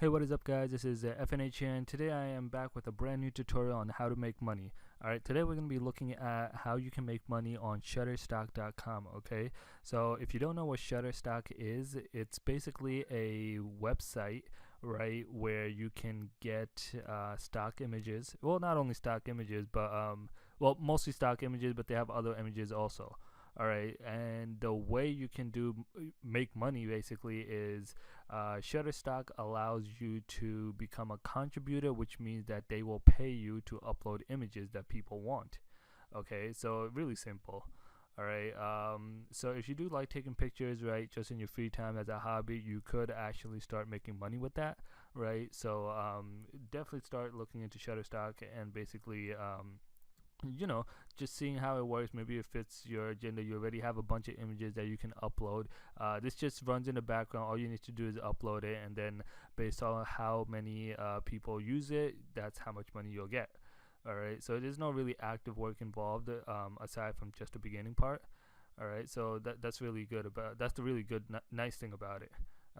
Hey, what is up, guys? This is FNH here, and today I am back with a brand new tutorial on how to make money. Alright, today we're going to be looking at how you can make money on Shutterstock.com, okay? So, if you don't know what Shutterstock is, it's basically a website, right, where you can get stock images. Well, not only stock images, but, mostly stock images, but they have other images also. Alright, and the way you can make money basically is Shutterstock allows you to become a contributor, which means that they will pay you to upload images that people want. Okay, so really simple. All right. So if you do like taking pictures, right, just in your free time as a hobby, you could actually start making money with that, right? So definitely start looking into Shutterstock and basically you know, just seeing how it works. Maybe it fits your agenda. You already have a bunch of images that you can upload. This just runs in the background. All you need to do is upload it, and then based on how many people use it, that's how much money you'll get. All right, so there's no really active work involved aside from just the beginning part. All right, so that's really good about that's the really good nice thing about it.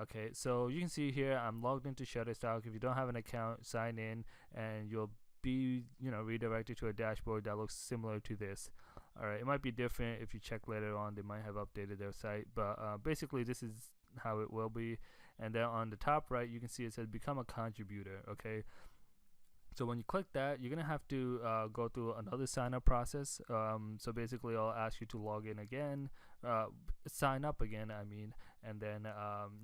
Okay, so you can see here I'm logged into Shutterstock. If you don't have an account, sign in, and you'll be redirected to a dashboard that looks similar to this. All right, it might be different if you check later on. They might have updated their site, but basically this is how it will be. And then on the top right, you can see it says become a contributor. Okay, so when you click that, you're gonna have to go through another sign up process. So basically I'll ask you to log in again, sign up again, I mean, and then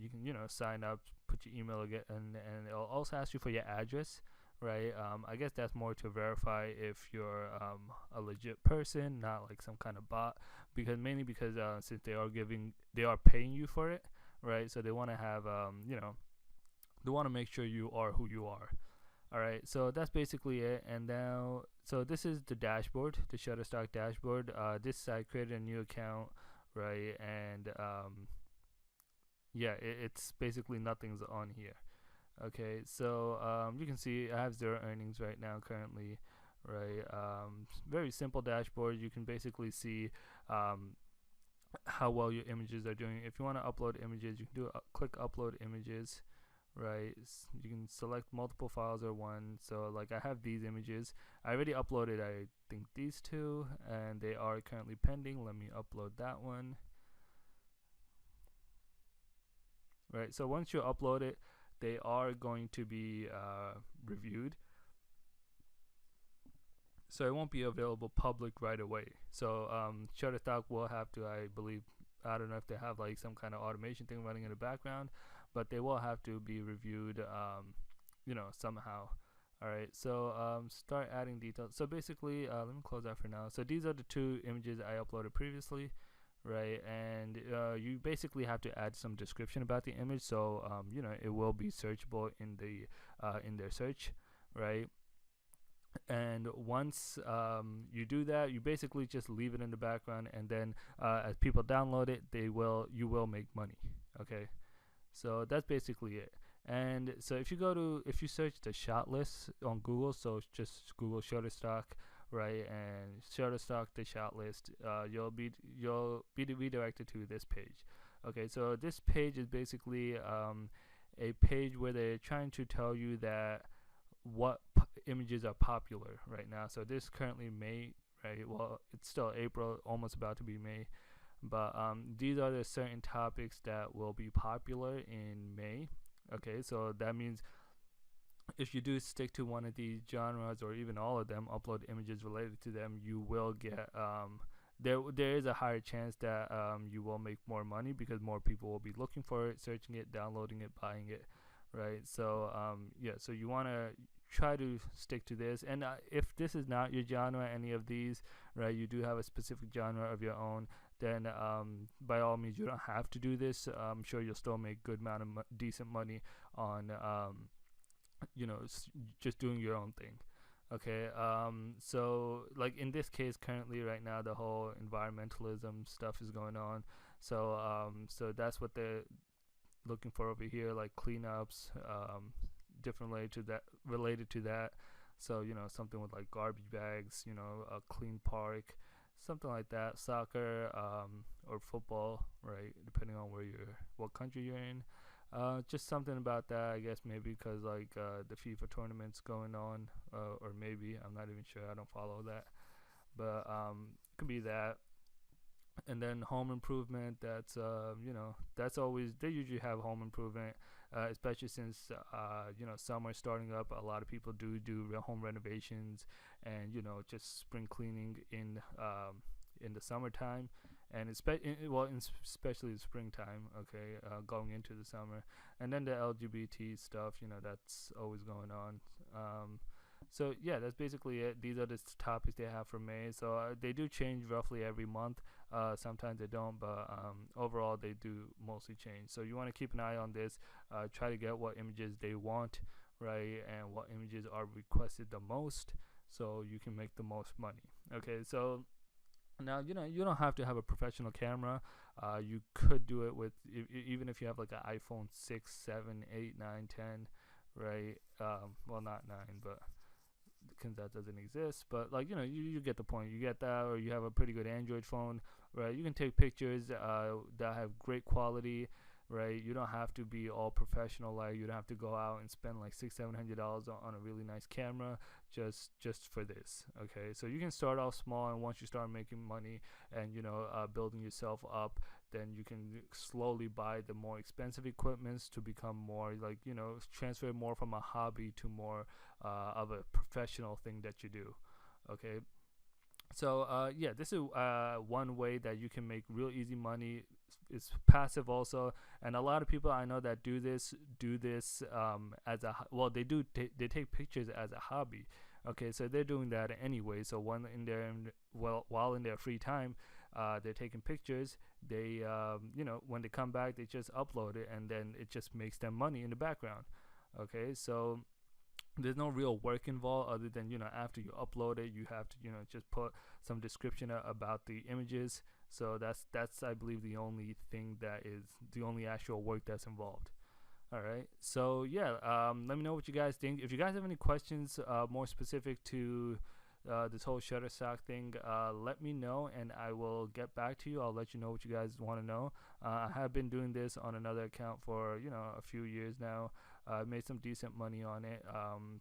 you can sign up, put your email again, and it'll also ask you for your address, right? I guess that's more to verify if you're a legit person, not like some kind of bot, because mainly because since they are paying you for it, right? So they want to have they want to make sure you are who you are. All right, so that's basically it. And now, so this is the dashboard, the Shutterstock dashboard. This I created a new account, right? And yeah, it's basically nothing's on here. Okay, so you can see I have zero earnings right now currently, right? Very simple dashboard. You can basically see how well your images are doing. If you want to upload images, you can do click upload images, right? You can select multiple files or one. So like I have these images. I already uploaded, I think, these two, and they are currently pending. Let me upload that one. Right, so once you upload it, they are going to be reviewed, so it won't be available public right away. So Shutterstock will have to, I believe, I don't know if they have like some kind of automation thing running in the background, but they will have to be reviewed somehow. All right, so start adding details. So basically, let me close that for now. So these are the two images I uploaded previously, right? And you basically have to add some description about the image, so it will be searchable in their search, right? And once you do that, you basically just leave it in the background, and then as people download it, you will make money. Okay, so that's basically it. And so if you search the shot list on Google, so just Google Shutterstock, right, and Shutterstock the shot list, you'll be redirected to this page. Okay, so this page is basically a page where they're trying to tell you that what images are popular right now. So this is currently May, right? Well, it's still April, almost about to be May, but these are the certain topics that will be popular in May. Okay, so that means if you do stick to one of these genres or even all of them, upload images related to them, you will get there is a higher chance that you will make more money because more people will be looking for it, searching it, downloading it, buying it, right? So yeah, so you want to try to stick to this. And if this is not your genre, any of these, right, you do have a specific genre of your own, then by all means you don't have to do this. I'm sure you'll still make good amount of decent money on just doing your own thing. Okay, so like in this case currently right now the whole environmentalism stuff is going on, so so that's what they're looking for over here, like cleanups, different related to that. So something with like garbage bags, a clean park, something like that. Soccer or football, right? Depending on what country you're in. Just something about that, I guess. Maybe because like the FIFA tournament's going on, or maybe I'm not even sure. I don't follow that, but could be that. And then home improvement. That's that's always, they usually have home improvement, especially since summer starting up. A lot of people do home renovations, and just spring cleaning in the summertime, and especially the springtime. Okay, going into the summer, and then the LGBT stuff. That's always going on. So yeah, that's basically it. These are the topics they have for May. So they do change roughly every month. Sometimes they don't, but overall they do mostly change. So you want to keep an eye on this. Try to get what images they want, right, and what images are requested the most, so you can make the most money. Okay, so now you don't have to have a professional camera. You could do it with even if you have like an iPhone 6, 7, 8, 9, 10, right? Well, not 9, but because that doesn't exist. But like you get the point. You get that, or you have a pretty good Android phone, right? You can take pictures that have great quality, right? You don't have to be all professional. Like you don't have to go out and spend like $600-700 on a really nice camera just for this. Okay, so you can start off small, and once you start making money and building yourself up, then you can slowly buy the more expensive equipments to become more like transfer more from a hobby to more of a professional thing that you do. Okay, so yeah, this is one way that you can make real easy money. It's passive also, and a lot of people I know that do this as a they take pictures as a hobby. Okay, so they're doing that anyway. So while in their free time, they're taking pictures. They when they come back, they just upload it, and then it just makes them money in the background. Okay, so there's no real work involved, other than after you upload it, you have to just put some description about the images. So that's I believe the only thing that is the only actual work that's involved. All right, so yeah, let me know what you guys think. If you guys have any questions more specific to this whole Shutterstock thing, let me know, and I will get back to you. I'll let you know what you guys want to know. I have been doing this on another account for a few years now. I made some decent money on it.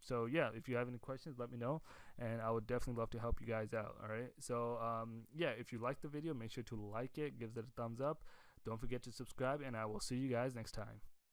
So yeah, if you have any questions, let me know, and I would definitely love to help you guys out. All right, so yeah, if you like the video, make sure to like it, give it a thumbs up. Don't forget to subscribe, and I will see you guys next time.